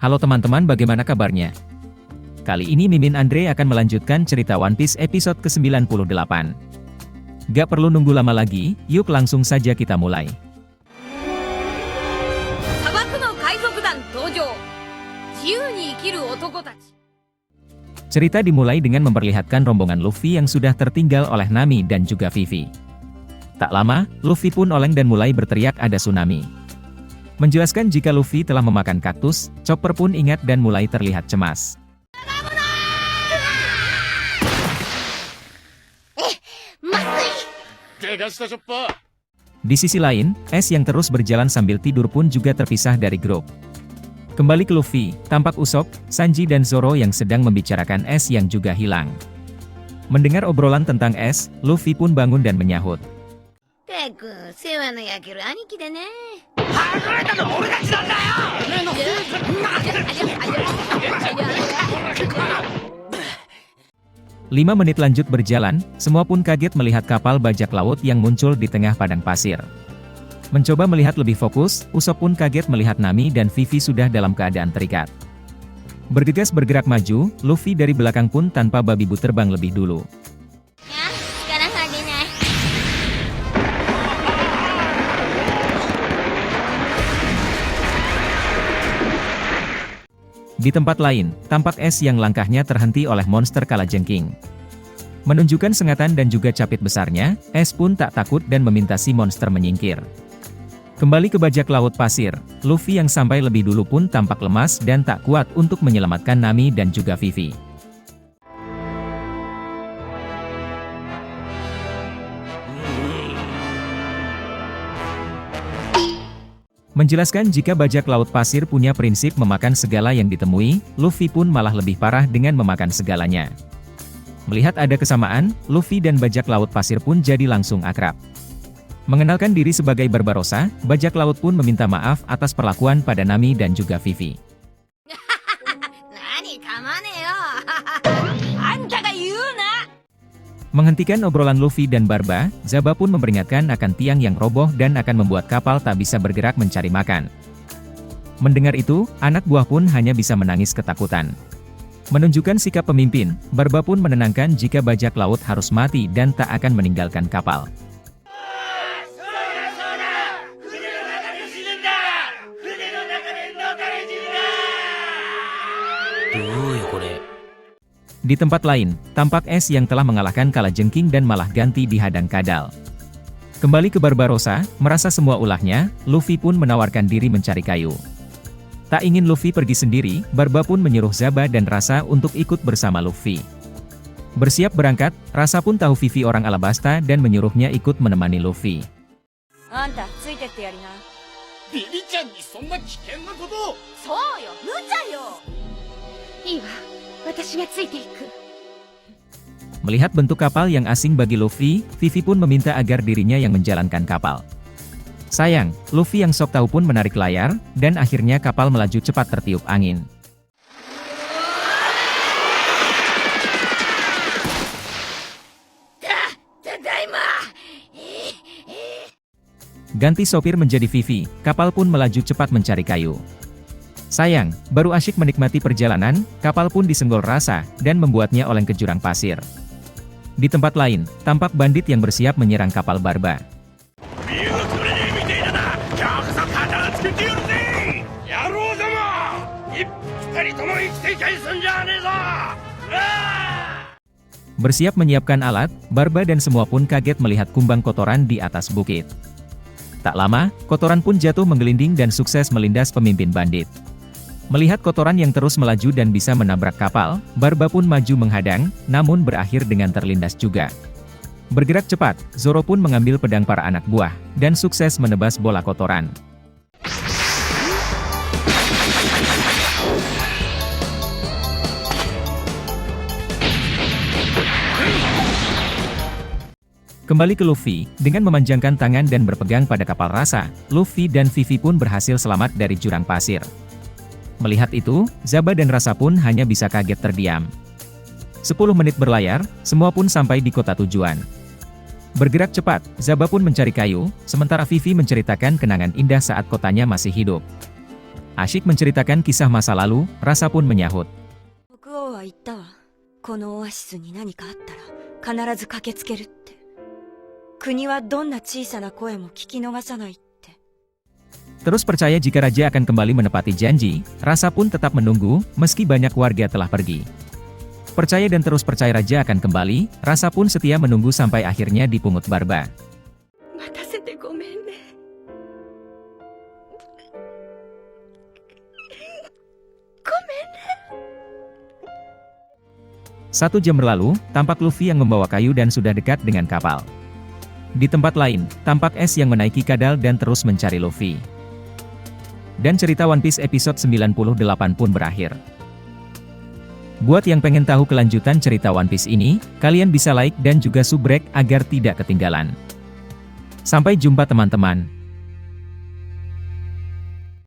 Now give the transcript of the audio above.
Halo teman-teman, bagaimana kabarnya? Kali ini Mimin Andre akan melanjutkan cerita One Piece episode ke-98. Gak perlu nunggu lama lagi, yuk langsung saja kita mulai. Cerita dimulai dengan memperlihatkan rombongan Luffy yang sudah tertinggal oleh Nami dan juga Vivi. Tak lama, Luffy pun oleng dan mulai berteriak ada tsunami. Menjelaskan jika Luffy telah memakan kaktus, Chopper pun ingat dan mulai terlihat cemas. Di sisi lain, Ace yang terus berjalan sambil tidur pun juga terpisah dari grup. Kembali ke Luffy, tampak Usopp, Sanji dan Zoro yang sedang membicarakan Ace yang juga hilang. Mendengar obrolan tentang Ace, Luffy pun bangun dan menyahut. Lima menit lanjut berjalan, semua pun kaget melihat kapal bajak laut yang muncul di tengah padang pasir. Mencoba melihat lebih fokus, Usopp pun kaget melihat Nami dan Vivi sudah dalam keadaan terikat. Bergegas bergerak maju, Luffy dari belakang pun tanpa babi bu terbang lebih dulu. Di tempat lain, tampak Ace yang langkahnya terhenti oleh monster kalajengking. Menunjukkan sengatan dan juga capit besarnya, Ace pun tak takut dan meminta si monster menyingkir. Kembali ke bajak laut pasir, Luffy yang sampai lebih dulu pun tampak lemas dan tak kuat untuk menyelamatkan Nami dan juga Vivi. Menjelaskan jika bajak laut pasir punya prinsip memakan segala yang ditemui, Luffy pun malah lebih parah dengan memakan segalanya. Melihat ada kesamaan, Luffy dan bajak laut pasir pun jadi langsung akrab. Mengenalkan diri sebagai Barbarossa, bajak laut pun meminta maaf atas perlakuan pada Nami dan juga Vivi. Menghentikan obrolan Luffy dan Barba, Zaba pun memperingatkan akan tiang yang roboh dan akan membuat kapal tak bisa bergerak mencari makan. Mendengar itu, anak buah pun hanya bisa menangis ketakutan. Menunjukkan sikap pemimpin, Barba pun menenangkan jika bajak laut harus mati dan tak akan meninggalkan kapal. Di tempat lain, tampak Ace yang telah mengalahkan kalajengking dan malah ganti di hadang kadal. Kembali ke Barbarossa, merasa semua ulahnya, Luffy pun menawarkan diri mencari kayu. Tak ingin Luffy pergi sendiri, Barba pun menyuruh Zaba dan Rasa untuk ikut bersama Luffy. Bersiap berangkat, Rasa pun tahu Vivi orang Alabasta dan menyuruhnya ikut menemani Luffy. Melihat bentuk kapal yang asing bagi Luffy, Vivi pun meminta agar dirinya yang menjalankan kapal. Sayang, Luffy yang sok tahu pun menarik layar, dan akhirnya kapal melaju cepat tertiup angin. Ganti sopir menjadi Vivi, kapal pun melaju cepat mencari kayu. Sayang, baru asyik menikmati perjalanan, kapal pun disenggol Rasa, dan membuatnya oleng ke jurang pasir. Di tempat lain, tampak bandit yang bersiap menyerang kapal Barba. Bersiap menyiapkan alat, Barba dan semua pun kaget melihat kumbang kotoran di atas bukit. Tak lama, kotoran pun jatuh menggelinding dan sukses melindas pemimpin bandit. Melihat kotoran yang terus melaju dan bisa menabrak kapal, Barba pun maju menghadang, namun berakhir dengan terlindas juga. Bergerak cepat, Zoro pun mengambil pedang para anak buah, dan sukses menebas bola kotoran. Kembali ke Luffy, dengan memanjangkan tangan dan berpegang pada kapal Rasa, Luffy dan Vivi pun berhasil selamat dari jurang pasir. Melihat itu, Zaba dan Rasa pun hanya bisa kaget terdiam. 10 menit berlayar, semua pun sampai di kota tujuan. Bergerak cepat, Zaba pun mencari kayu, sementara Vivi menceritakan kenangan indah saat kotanya masih hidup. Asyik menceritakan kisah masa lalu, Rasa pun menyahut. 国王は言ったわ。このオアシスに何かあったら必ず駆けつけるって。国はどんな小さな声も聞き逃さないって。 Terus percaya jika raja akan kembali menepati janji, Rasa pun tetap menunggu, meski banyak warga telah pergi. Percaya dan terus percaya raja akan kembali, Rasa pun setia menunggu sampai akhirnya dipungut Barba. 待たせてごめんね。ごめんね。 1 jam berlalu, tampak Luffy yang membawa kayu dan sudah dekat dengan kapal. Di tempat lain, tampak Ace yang menaiki kadal dan terus mencari Luffy. Dan cerita One Piece episode 98 pun berakhir. Buat yang pengen tahu kelanjutan cerita One Piece ini, kalian bisa like dan juga subrek agar tidak ketinggalan. Sampai jumpa teman-teman.